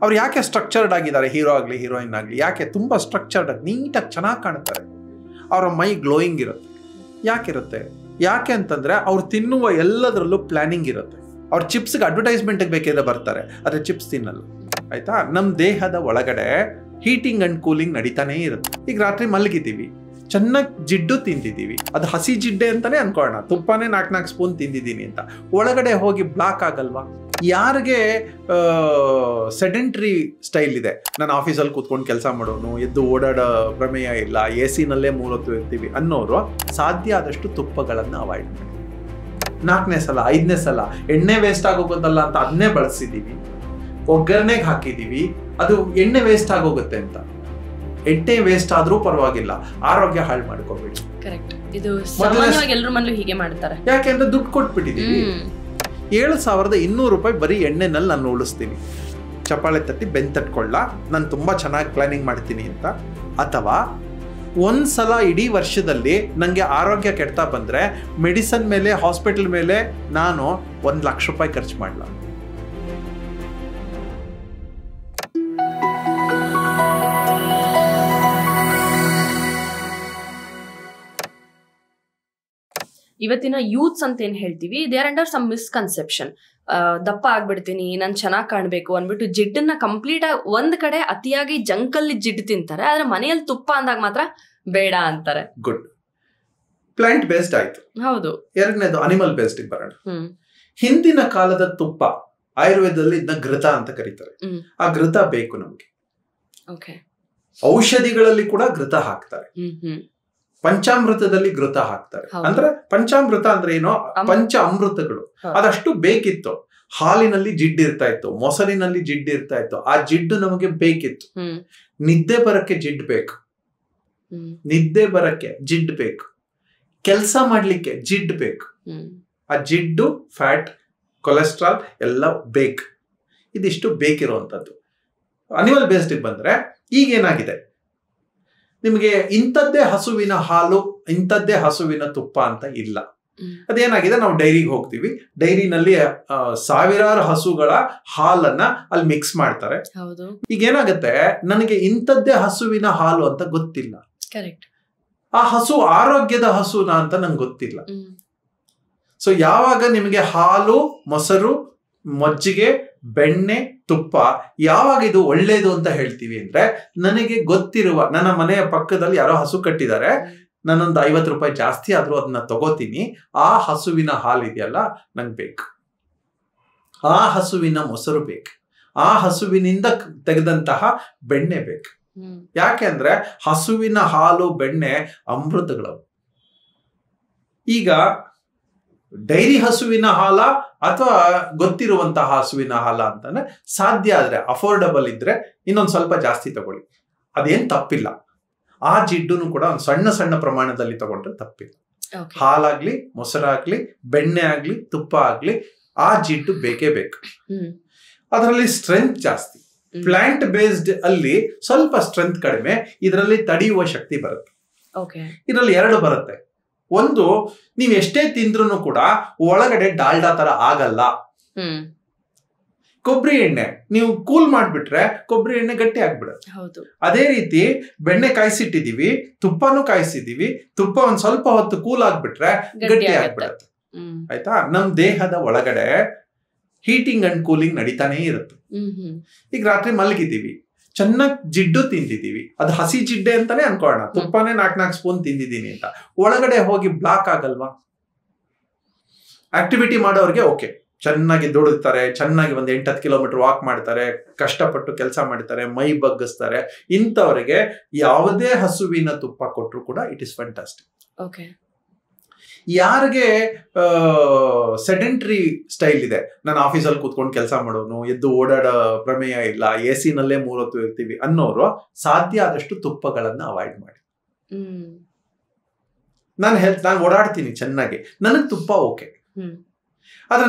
ಅವ್ರು ಯಾಕೆ ಸ್ಟ್ರಕ್ಚರ್ಡ್ ಆಗಿದ್ದಾರೆ, ಹೀರೋ ಆಗಲಿ ಹೀರೋಯಿನ್ ಆಗಲಿ, ಯಾಕೆ ತುಂಬ ಸ್ಟ್ರಕ್ಚರ್ಡ್ ಆಗಿ ನೀಟಾಗಿ ಚೆನ್ನಾಗಿ ಕಾಣ್ತಾರೆ, ಅವರ ಮೈ ಗ್ಲೋಯಿಂಗ್ ಇರುತ್ತೆ. ಯಾಕಿರುತ್ತೆ? ಯಾಕೆ ಅಂತಂದರೆ ಅವ್ರು ತಿನ್ನುವ ಎಲ್ಲದರಲ್ಲೂ ಪ್ಲ್ಯಾನಿಂಗ್ ಇರುತ್ತೆ. ಅವ್ರು ಚಿಪ್ಸ್ಗೆ ಅಡ್ವರ್ಟೈಸ್ಮೆಂಟಿಗೆ ಬೇಕಿದ್ರೆ ಬರ್ತಾರೆ, ಆದರೆ ಚಿಪ್ಸ್ ತಿನ್ನಲ್ಲ. ಆಯಿತಾ? ನಮ್ಮ ದೇಹದ ಒಳಗಡೆ ಹೀಟಿಂಗ್ ಆ್ಯಂಡ್ ಕೂಲಿಂಗ್ ನಡೀತಾನೇ ಇರುತ್ತೆ. ಈಗ ರಾತ್ರಿ ಮಲಗಿದ್ದೀವಿ, ಚೆನ್ನಾಗಿ ಜಿಡ್ಡು ತಿಂದಿದ್ದೀವಿ, ಅದು ಹಸಿ ಜಿಡ್ಡೆ ಅಂತಲೇ ಅನ್ಕೊಳ್ಳೋಣ, ತುಪ್ಪನೇ 4 ಸ್ಪೂನ್ ತಿಂದಿದ್ದೀನಿ ಅಂತ, ಒಳಗಡೆ ಹೋಗಿ ಬ್ಲಾಕ್ ಆಗಲ್ವಾ? ಯಾರಿಗೆ ಸೆಡೆಂಟ್ರಿ ಸ್ಟೈಲ್ ಇದೆ, ನಾನು ಆಫೀಸಲ್ಲಿ ಕೂತ್ಕೊಂಡು ಕೆಲಸ ಮಾಡೋನು, ಎದ್ದು ಓಡಾಡೋ ಪ್ರಮೇಯ ಇಲ್ಲ, ಎ ಸಿನಲ್ಲೇ 3 ಹೊತ್ತು ಇರ್ತೀವಿ ಅನ್ನೋರು ಸಾಧ್ಯ ಆದಷ್ಟು ತುಪ್ಪಗಳನ್ನು ಅವಾಯ್ಡ್ ಮಾಡಿ. 4ನೇ ಸಲ 5ನೇ ಸಲ ಎಣ್ಣೆ ವೇಸ್ಟ್ ಆಗೋಗೋದಲ್ಲ ಅಂತ ಅದನ್ನೇ ಬಳಸಿದ್ದೀವಿ, ಒಗ್ಗರಣೆಗೆ ಹಾಕಿದ್ದೀವಿ, ಅದು ಎಣ್ಣೆ ವೇಸ್ಟ್ ಆಗೋಗುತ್ತೆ ಅಂತ. ಎಣ್ಣೆ ವೇಸ್ಟ್ ಆದ್ರೂ ಪರವಾಗಿಲ್ಲ, ಆರೋಗ್ಯ ಹಾಳು ಮಾಡ್ಕೋಬೇಡಿ. ಕರೆಕ್ಟ್. ಇದು ಸಾಮಾನ್ಯವಾಗಿ ಎಲ್ಲರ ಮನೆಯಲ್ಲೂ ಹೀಗೆ ಮಾಡ್ತಾರೆ. ಯಾಕೆಂದ್ರೆ ದುಡ್ಡು ಕೊಟ್ಬಿಟ್ಟಿದ್ದೀವಿ. 7,200 ರೂಪಾಯಿ ಬರೀ ಎಣ್ಣೆನಲ್ಲಿ ನಾನು ಉಳಿಸ್ತೀನಿ, ಚಪಾಳೆ ತಟ್ಟಿ ಬೆನ್ ತಟ್ಕೊಳ್ಳ, ನಾನು ತುಂಬ ಚೆನ್ನಾಗಿ ಪ್ಲಾನಿಂಗ್ ಮಾಡ್ತೀನಿ ಅಂತ. ಅಥವಾ ಒಂದ್ಸಲ ಇಡೀ ವರ್ಷದಲ್ಲಿ ನನಗೆ ಆರೋಗ್ಯ ಕೆಡ್ತಾ ಬಂದರೆ ಮೆಡಿಸನ್ ಮೇಲೆ, ಹಾಸ್ಪಿಟಲ್ ಮೇಲೆ ನಾನು 1,00,000 ರೂಪಾಯಿ ಖರ್ಚು ಮಾಡಲ. ಇವತ್ತಿನ ಯೂತ್ಸ್ ಅಂತ ಏನ್ ಹೇಳ್ತೀವಿ, they are under some misconception. ದಪ್ಪ ಆಗ್ಬಿಡ್ತೀನಿ, ನಾನು ಚೆನ್ನಾಗಿ ಕಾಣ್ಬೇಕು ಅಂದ್ಬಿಟ್ಟು ಜಿಡ್ಡನ್ನ ಕಂಪ್ಲೀಟ್ ಆಗಿ ಒಂದ್ ಕಡೆ ಅತಿಯಾಗಿ ಜಂಕಲ್ಲಿ ಜಿಡ್ಡು ತಿಂತಾರೆ, ಆದ್ರೆ ಮನೆಯಲ್ಲಿ ತುಪ್ಪ ಅಂದಾಗ ಮಾತ್ರ ಬೇಡ ಅಂತಾರೆ. ಗುಡ್. ಪ್ಲಾಂಟ್ ಬೇಸ್ಡ್ ಆಯ್ತು. ಹೌದು. ಎರಡನೇದು ಅನಿಮಲ್ ಬೇಸ್ಡ್ ಬರೋಣ. ಹಿಂದಿನ ಕಾಲದ ತುಪ್ಪ ಆಯುರ್ವೇದದಲ್ಲಿ ಇದನ್ನ ಘೃತ ಅಂತ ಕರೀತಾರೆ. ಆ ಘೃತ ಬೇಕು ನಮ್ಗೆ. ಔಷಧಿಗಳಲ್ಲಿ ಕೂಡ ಘೃತ ಹಾಕ್ತಾರೆ. ಪಂಚಾಮೃತದಲ್ಲಿ ಘೃತ ಹಾಕ್ತಾರೆ. ಅಂದ್ರೆ ಪಂಚಾಮೃತ ಅಂದ್ರೆ ಏನೋ, ಪಂಚ ಅಮೃತಗಳು ಅದಷ್ಟು ಬೇಕಿತ್ತು. ಹಾಲಿನಲ್ಲಿ ಜಿಡ್ಡು ಇರ್ತಾ ಇತ್ತು, ಮೊಸರಿನಲ್ಲಿ ಜಿಡ್ಡು ಇರ್ತಾ ಇತ್ತು, ಆ ಜಿಡ್ಡು ನಮಗೆ ಬೇಕಿತ್ತು. ನಿದ್ದೆ ಬರಕ್ಕೆ ಜಿಡ್ಡು ಬೇಕು, ನಿದ್ದೆ ಬರಕ್ಕೆ ಜಿಡ್ಡು ಬೇಕು, ಕೆಲಸ ಮಾಡ್ಲಿಕ್ಕೆ ಜಿಡ್ಡು ಬೇಕು. ಆ ಜಿಡ್ಡು, ಫ್ಯಾಟ್, ಕೊಲೆಸ್ಟ್ರಾಲ್ ಎಲ್ಲ ಬೇಕು. ಇದಿಷ್ಟು ಬೇಕಿರುವಂಥದ್ದು. ಅನಿಮಲ್ ಬೇಸ್ಡ್ ಬಂದ್ರೆ ಈಗೇನಾಗಿದೆ, ನಿಮಗೆ ಇಂಥದ್ದೇ ಹಸುವಿನ ಹಾಲು, ಇಂಥದ್ದೇ ಹಸುವಿನ ತುಪ್ಪ ಅಂತ ಇಲ್ಲ. ಅದೇನಾಗಿದೆ, ನಾವು ಡೈರಿಗೆ ಹೋಗ್ತೀವಿ, ಡೈರಿನಲ್ಲಿ ಸಾವಿರಾರು ಹಸುಗಳ ಹಾಲನ್ನ ಅಲ್ಲಿ ಮಿಕ್ಸ್ ಮಾಡ್ತಾರೆ. ಈಗ ಏನಾಗುತ್ತೆ, ನನಗೆ ಇಂಥದ್ದೇ ಹಸುವಿನ ಹಾಲು ಅಂತ ಗೊತ್ತಿಲ್ಲ, ಆ ಹಸು ಆರೋಗ್ಯದ ಹಸುನ ಅಂತ ನಂಗೆ ಗೊತ್ತಿಲ್ಲ. ಸೊ ಯಾವಾಗ ನಿಮಗೆ ಹಾಲು, ಮೊಸರು, ಮಜ್ಜಿಗೆ, ಬೆಣ್ಣೆ, ತುಪ್ಪ ಯಾವಾಗ ಇದು ಒಳ್ಳೇದು ಅಂತ ಹೇಳ್ತೀವಿ ಅಂದ್ರೆ, ನನಗೆ ಗೊತ್ತಿರುವ ನನ್ನ ಮನೆಯ ಪಕ್ಕದಲ್ಲಿ ಯಾರೋ ಹಸು ಕಟ್ಟಿದ್ದಾರೆ, ನಾನೊಂದು 50 ರೂಪಾಯಿ ಜಾಸ್ತಿ ಆದ್ರೂ ಅದನ್ನ ತಗೋತೀನಿ, ಆ ಹಸುವಿನ ಹಾಲು ಇದೆಯಲ್ಲ ನಂಗೆ ಬೇಕು, ಆ ಹಸುವಿನ ಮೊಸರು ಬೇಕು, ಆ ಹಸುವಿನಿಂದ ತೆಗೆದಂತಹ ಬೆಣ್ಣೆ ಬೇಕು. ಯಾಕೆ ಅಂದ್ರೆ ಹಸುವಿನ ಹಾಲು, ಬೆಣ್ಣೆ ಅಮೃತಗಳವು. ಈಗ ಡೈರಿ ಹಸುವಿನ ಹಾಲ ಅಥವಾ ಗೊತ್ತಿರುವಂತಹ ಹಸುವಿನ ಹಾಲ ಅಂತಾನೆ ಸಾಧ್ಯ ಆದ್ರೆ, ಅಫೋರ್ಡಬಲ್ ಇದ್ರೆ ಇನ್ನೊಂದು ಸ್ವಲ್ಪ ಜಾಸ್ತಿ ತಗೊಳ್ಳಿ, ಅದೇನ್ ತಪ್ಪಿಲ್ಲ. ಆ ಜಿಡ್ಡುನು ಕೂಡ ಒಂದು ಸಣ್ಣ ಸಣ್ಣ ಪ್ರಮಾಣದಲ್ಲಿ ತಗೊಂಡ್ರೆ ತಪ್ಪಿಲ್ಲ. ಹಾಲಾಗ್ಲಿ, ಮೊಸರಾಗ್ಲಿ, ಬೆಣ್ಣೆ ಆಗ್ಲಿ, ತುಪ್ಪ ಆಗ್ಲಿ, ಆ ಜಿಡ್ಡು ಬೇಕೇ ಬೇಕು. ಅದರಲ್ಲಿ ಸ್ಟ್ರೆಂತ್ ಜಾಸ್ತಿ. ಪ್ಲಾಂಟ್ ಬೇಸ್ಡ್ ಅಲ್ಲಿ ಸ್ವಲ್ಪ ಸ್ಟ್ರೆಂತ್ ಕಡಿಮೆ, ಇದರಲ್ಲಿ ತಡೆಯುವ ಶಕ್ತಿ ಬರುತ್ತೆ. ಇದರಲ್ಲಿ 2 ಬರುತ್ತೆ. ಒಂದು, ನೀವ್ ಎಷ್ಟೇ ತಿಂದ್ರೂ ಕೂಡ ಒಳಗಡೆ ಡಾಲ್ಡಾ ತರ ಆಗಲ್ಲ. ಕೊಬ್ಬರಿ ಎಣ್ಣೆ ನೀವು ಕೂಲ್ ಮಾಡ್ಬಿಟ್ರೆ ಕೊಬ್ಬರಿ ಎಣ್ಣೆ ಗಟ್ಟಿ ಆಗ್ಬಿಡುತ್ತೆ. ಅದೇ ರೀತಿ ಬೆಣ್ಣೆ ಕಾಯಿಸಿಟ್ಟಿದೀವಿ, ತುಪ್ಪನೂ ಕಾಯಿಸಿದೀವಿ, ತುಪ್ಪ ಒಂದ್ ಸ್ವಲ್ಪ ಹೊತ್ತು ಕೂಲ್ ಆಗ್ಬಿಟ್ರೆ ಗಟ್ಟಿ ಆಗ್ಬಿಡತ್ತೆ. ಆಯ್ತಾ? ನಮ್ ದೇಹದ ಒಳಗಡೆ ಹೀಟಿಂಗ್ ಅಂಡ್ ಕೂಲಿಂಗ್ ನಡೀತಾನೆ ಇರುತ್ತೆ. ಈಗ ರಾತ್ರಿ ಮಲಗಿದ್ದೀವಿ, ಚೆನ್ನಾಗಿ ಜಿಡ್ಡು ತಿಂದಿದ್ದೀವಿ, ಅದು ಹಸಿ ಜಿಡ್ಡೆ ಅಂತಾನೆ ಅನ್ಕೊಳ್ಳೋಣ, ತುಪ್ಪನೇ 4 ಸ್ಪೂನ್ ತಿಂದಿದ್ದೀನಿ ಅಂತ, ಒಳಗಡೆ ಹೋಗಿ ಬ್ಲಾಕ್ ಆಗಲ್ವಾ? ಆಕ್ಟಿವಿಟಿ ಮಾಡೋರಿಗೆ ಓಕೆ, ಚೆನ್ನಾಗಿ ದುಡಿತಾರೆ, ಚೆನ್ನಾಗಿ ಒಂದು 8-10 ಕಿಲೋಮೀಟರ್ ವಾಕ್ ಮಾಡ್ತಾರೆ, ಕಷ್ಟಪಟ್ಟು ಕೆಲಸ ಮಾಡ್ತಾರೆ, ಮೈ ಬಗ್ಗಿಸ್ತಾರೆ, ಇಂಥವರಿಗೆ ಯಾವುದೇ ಹಸುವಿನ ತುಪ್ಪ ಕೊಟ್ಟರು ಕೂಡ ಇಟ್ ಇಸ್ ಫ್ಯಾಂಟಾಸ್ಟಿಕ್. ಯಾರಿಗೆ ಸೆಡೆಂಟ್ರಿ ಸ್ಟೈಲ್ ಇದೆ, ನಾನು ಆಫೀಸಲ್ಲಿ ಕೂತ್ಕೊಂಡು ಕೆಲಸ ಮಾಡೋನು, ಎದ್ದು ಓಡಾಡೋ ಪ್ರಮೇಯ ಇಲ್ಲ, ಎ ಸಿನಲ್ಲೇ 3 ಹೊತ್ತು ಇರ್ತೀವಿ ಅನ್ನೋರು ಸಾಧ್ಯ ಆದಷ್ಟು ತುಪ್ಪಗಳನ್ನ ಅವಾಯ್ಡ್ ಮಾಡಿ. ನಾನು ಓಡಾಡ್ತೀನಿ ಚೆನ್ನಾಗಿ, ನನಗೆ ತುಪ್ಪ ಓಕೆ, ಆದ್ರೆ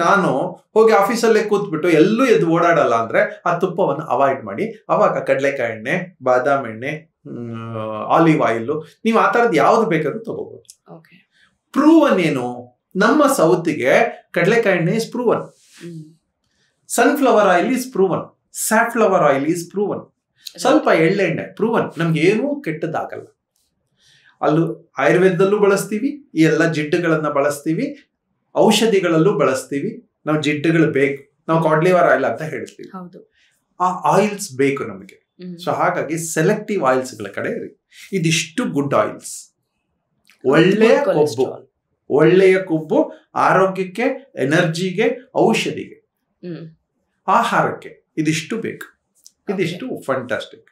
ನಾನು ಹೋಗಿ ಆಫೀಸಲ್ಲೇ ಕೂತ್ಬಿಟ್ಟು ಎಲ್ಲೂ ಎದ್ದು ಓಡಾಡಲ್ಲ ಅಂದ್ರೆ ಆ ತುಪ್ಪವನ್ನು ಅವಾಯ್ಡ್ ಮಾಡಿ. ಅವಾಗ ಕಡಲೆಕಾಯಿ ಎಣ್ಣೆ, ಬಾದಾಮ್ ಎಣ್ಣೆ, ಆಲಿವ್ ಆಯಿಲ್, ನೀವು ಆ ತರದ್ ಯಾವ್ದು ಬೇಕಾದ್ರೂ ತಗೋಬಹುದು. ಪ್ರೂವನ್ ಏನು, ನಮ್ಮ ಸೌತ್ಗೆ ಕಡಲೆಕಾಯಿ ಎಣ್ಣೆ is proven, sunflower oil is proven. Safflower oil is proven. ಸ್ವಲ್ಪ ಎಳ್ಳೆಣ್ಣೆ ಪ್ರೂವನ್, ನಮ್ಗೆ ಏನೂ ಕೆಟ್ಟದ್ದಾಗಲ್ಲ. ಅಲ್ಲೂ ಆಯುರ್ವೇದದಲ್ಲೂ ಬಳಸ್ತೀವಿ, ಈ ಎಲ್ಲ ಜಿಡ್ಡುಗಳನ್ನ ಬಳಸ್ತೀವಿ, ಔಷಧಿಗಳಲ್ಲೂ ಬಳಸ್ತೀವಿ. ನಾವು ಜಿಡ್ಡುಗಳು ಬೇಕು, ನಾವು ಕಾಡ್ಲಿವರ್ ಆಯಿಲ್ ಅಂತ ಹೇಳ್ತೀವಿ. ಆ ಆಯಿಲ್ಸ್ ಬೇಕು ನಮಗೆ. ಸೊ ಹಾಗಾಗಿ ಸೆಲೆಕ್ಟಿವ್ ಆಯಿಲ್ಸ್ ಗಳ ಕಡೆ ಇರಿ. ಇದಿಷ್ಟು ಗುಡ್ ಆಯಿಲ್ಸ್, ಒಳ್ಳೆಯ ಕೊಬ್ಬು, ಒಳ್ಳೆಯ ಕೊಬ್ಬು ಆರೋಗ್ಯಕ್ಕೆ, ಎನರ್ಜಿಗೆ, ಔಷಧಿಗೆ, ಆಹಾರಕ್ಕೆ ಇದಿಷ್ಟು ಬೇಕು. ಇದಿಷ್ಟು ಫ್ಯಾಂಟಾಸ್ಟಿಕ್.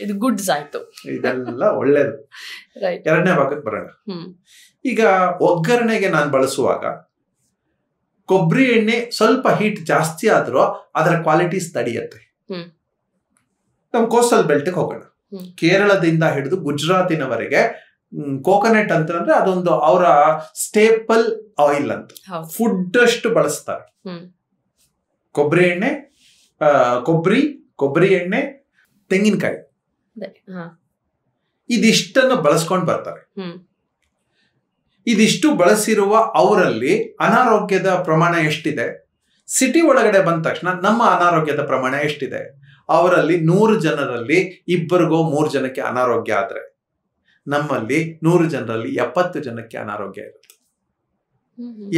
ಇದು ಗುಡ್ಸ್ ಆಯ್ತು, ಇದೆಲ್ಲ ಒಳ್ಳೇದು. ಎರಡನೇ ಭಾಗಕ್ಕೆ ಬರೋಣ. ಈಗ ಒಗ್ಗರಣೆಗೆ ನಾನು ಬಳಸುವಾಗ ಕೊಬ್ಬರಿ ಎಣ್ಣೆ ಸ್ವಲ್ಪ ಹೀಟ್ ಜಾಸ್ತಿ ಆದ್ರೂ ಅದರ ಕ್ವಾಲಿಟೀಸ್ ತಡೆಯುತ್ತೆ. ನಾವು ಕೋಸ್ಟಲ್ ಬೆಲ್ಟ್ಗೆ ಹೋಗೋಣ. ಕೇರಳದಿಂದ ಹಿಡಿದು ಗುಜರಾತಿನವರೆಗೆ ಕೋಕೋನಟ್ ಅಂತಂದ್ರೆ ಅದೊಂದು ಅವರ ಸ್ಟೇಪಲ್ ಆಯಿಲ್ ಅಂತ, ಫುಡ್ ಅಷ್ಟು ಬಳಸ್ತಾರೆ. ಕೊಬ್ಬರಿ ಎಣ್ಣೆ, ಕೊಬ್ಬರಿ ಎಣ್ಣೆ, ತೆಂಗಿನಕಾಯಿ, ಇದಿಷ್ಟನ್ನು ಬಳಸ್ಕೊಂಡು ಬರ್ತಾರೆ. ಇದಿಷ್ಟು ಬಳಸಿರುವ ಅವರಲ್ಲಿ ಅನಾರೋಗ್ಯದ ಪ್ರಮಾಣ ಎಷ್ಟಿದೆ? ಸಿಟಿ ಒಳಗಡೆ ಬಂದ ತಕ್ಷಣ ನಮ್ಮ ಅನಾರೋಗ್ಯದ ಪ್ರಮಾಣ ಎಷ್ಟಿದೆ? ಅವರಲ್ಲಿ 100 ಜನರಲ್ಲಿ 2-3 ಜನಕ್ಕೆ ಅನಾರೋಗ್ಯ ಆದ್ರೆ, ನಮ್ಮಲ್ಲಿ 100 ಜನರಲ್ಲಿ 70 ಜನಕ್ಕೆ ಅನಾರೋಗ್ಯ ಇರುತ್ತೆ.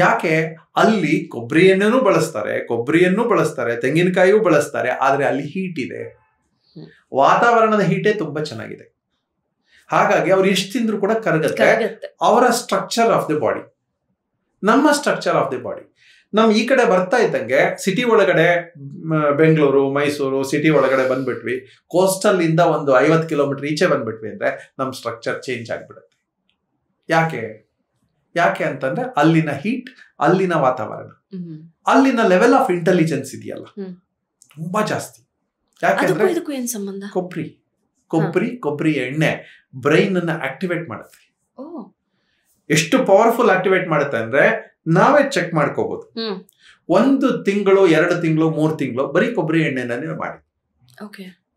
ಯಾಕೆ? ಅಲ್ಲಿ ಕೊಬ್ಬರಿ ಎಣ್ಣೆನೂ ಬಳಸ್ತಾರೆ, ತೆಂಗಿನಕಾಯಿಯೂ ಬಳಸ್ತಾರೆ, ಆದ್ರೆ ಅಲ್ಲಿ ಹೀಟ್ ಇದೆ, ವಾತಾವರಣದ ಹೀಟೇ ತುಂಬಾ ಚೆನ್ನಾಗಿದೆ. ಹಾಗಾಗಿ ಅವ್ರು ಎಷ್ಟು ತಿಂದ್ರು ಕೂಡ ಕರಗತ್ತೆ. ಅವರ ಸ್ಟ್ರಕ್ಚರ್ ಆಫ್ ದಿ ಬಾಡಿ, ನಮ್ಮ ಸ್ಟ್ರಕ್ಚರ್ ಆಫ್ ದಿ ಬಾಡಿ. ನಮ್ ಈ ಕಡೆ ಬರ್ತಾ ಇದ್ದಂಗೆ ಸಿಟಿ ಒಳಗಡೆ, ಬೆಂಗಳೂರು, ಮೈಸೂರು ಸಿಟಿ ಒಳಗಡೆ ಬಂದ್ಬಿಟ್ವಿ, ಕೋಸ್ಟಲ್ ಇಂದ ಒಂದು 50 ಕಿಲೋಮೀಟರ್ ಈಚೆ ಬಂದ್ಬಿಟ್ವಿ ಅಂದ್ರೆ ನಮ್ ಸ್ಟ್ರಕ್ಚರ್ ಚೇಂಜ್ ಆಗ್ಬಿಡುತ್ತೆ. ಯಾಕೆ ಅಂತಂದ್ರೆ ಅಲ್ಲಿನ ಹೀಟ್, ಅಲ್ಲಿನ ವಾತಾವರಣ, ಅಲ್ಲಿನ ಲೆವೆಲ್ ಆಫ್ ಇಂಟೆಲಿಜೆನ್ಸ್ ಇದೆಯಲ್ಲ ತುಂಬಾ ಜಾಸ್ತಿ. ಯಾಕೆಂದ್ರೆ ಕೊಬ್ಬರಿ ಎಣ್ಣೆ ಬ್ರೈನ್ ಅನ್ನ ಆಕ್ಟಿವೇಟ್ ಮಾಡುತ್ತೆ. ಎಷ್ಟು ಪವರ್ಫುಲ್ ಆಕ್ಟಿವೇಟ್ ಮಾಡುತ್ತೆ ಅಂದ್ರೆ ನಾವೇ ಚೆಕ್ ಮಾಡ್ಕೋಬಹುದು. 1 ತಿಂಗಳು, 2 ತಿಂಗಳು, 3 ತಿಂಗಳು ಬರೀ ಕೊಬ್ಬರಿ ಎಣ್ಣೆನೇ ಮಾಡಿ,